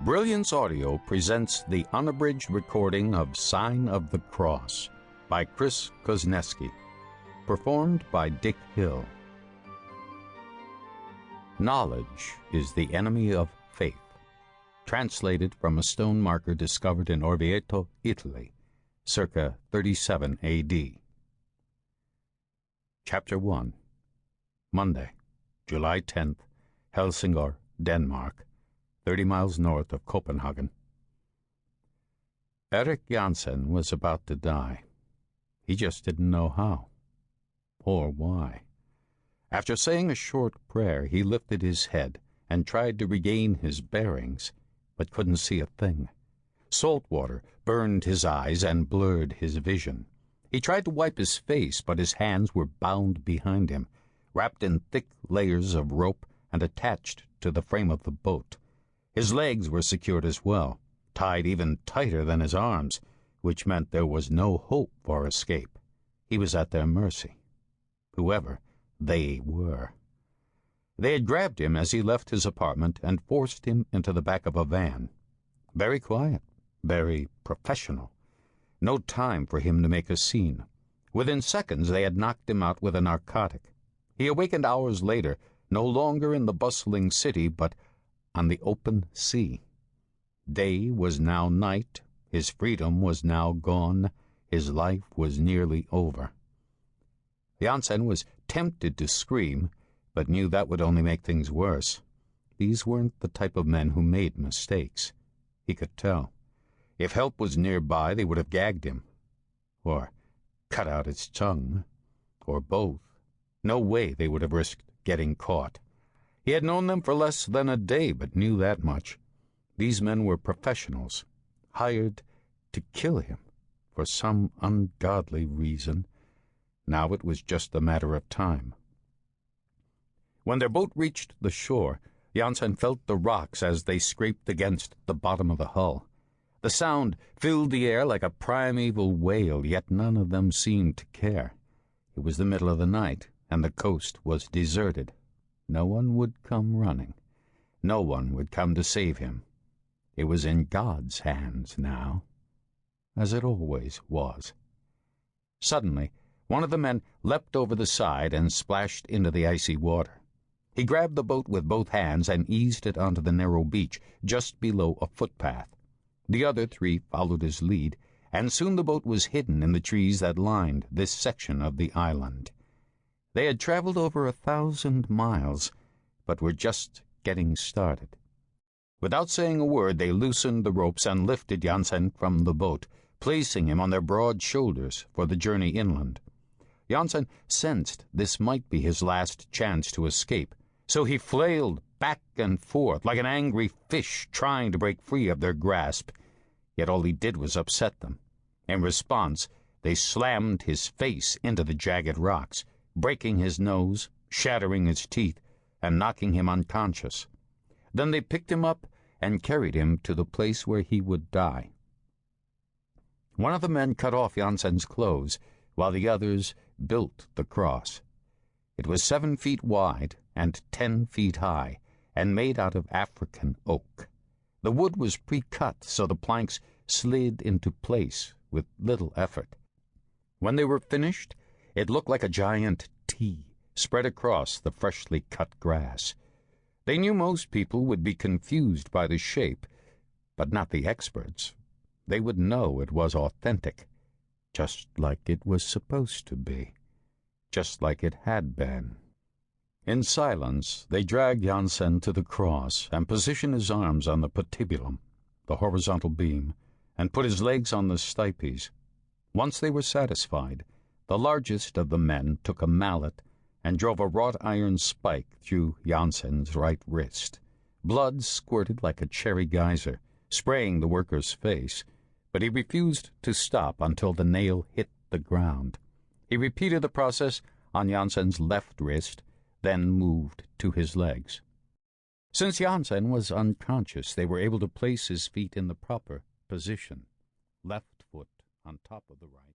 Brilliance Audio presents the unabridged recording of Sign of the Cross by Kuzneski, performed by Dick Hill. Knowledge is the enemy of faith. Translated from a stone marker discovered in Orvieto, Italy, circa 37 A.D. Chapter 1. Monday, July 10th, Helsingør, Denmark, 30 miles north of Copenhagen. Erik Jansen was about to die. He just didn't know how, or why. After saying a short prayer, he lifted his head and tried to regain his bearings, but couldn't see a thing. Salt water burned his eyes and blurred his vision. He tried to wipe his face, but his hands were bound behind him, wrapped in thick layers of rope and attached to the frame of the boat. His legs were secured as well, tied even tighter than his arms, which meant there was no hope for escape. He was at their mercy, whoever they were. They had grabbed him as he left his apartment and forced him into the back of a van. Very quiet, very professional. No time for him to make a scene. Within seconds they had knocked him out with a narcotic. He awakened hours later, no longer in the bustling city, but on the open sea. Day was now night, his freedom was now gone, his life was nearly over. Jansen was tempted to scream, but knew that would only make things worse. These weren't the type of men who made mistakes. He could tell. If help was nearby, they would have gagged him, or cut out his tongue, or both. No way they would have risked getting caught. He had known them for less than a day, but knew that much. These men were professionals, hired to kill him for some ungodly reason. Now it was just a matter of time. When their boat reached the shore, Jansen felt the rocks as they scraped against the bottom of the hull. The sound filled the air like a primeval wail, yet none of them seemed to care. It was the middle of the night, and the coast was deserted. No one would come running. No one would come to save him. It was in God's hands now, as it always was. Suddenly, one of the men leapt over the side and splashed into the icy water. He grabbed the boat with both hands and eased it onto the narrow beach just below a footpath. The other three followed his lead, and soon the boat was hidden in the trees that lined this section of the island. They had traveled over 1,000 miles, but were just getting started. Without saying a word, they loosened the ropes and lifted Jansen from the boat, placing him on their broad shoulders for the journey inland. Jansen sensed this might be his last chance to escape, so he flailed back and forth like an angry fish trying to break free of their grasp. Yet all he did was upset them. In response, they slammed his face into the jagged rocks, breaking his nose, shattering his teeth, and knocking him unconscious. Then they picked him up and carried him to the place where he would die. One of the men cut off Jansen's clothes, while the others built the cross. It was 7 feet wide and 10 feet high, and made out of African oak. The wood was pre-cut, so the planks slid into place with little effort. When they were finished, it looked like a giant T spread across the freshly cut grass. They knew most people would be confused by the shape, but not the experts. They would know it was authentic, just like it was supposed to be, just like it had been. In silence, they dragged Jansen to the cross and positioned his arms on the patibulum, the horizontal beam, and put his legs on the stipes. Once they were satisfied, the largest of the men took a mallet and drove a wrought iron spike through Jansen's right wrist. Blood squirted like a cherry geyser, spraying the worker's face, but he refused to stop until the nail hit the ground. He repeated the process on Jansen's left wrist, then moved to his legs. Since Jansen was unconscious, they were able to place his feet in the proper position, left foot on top of the right.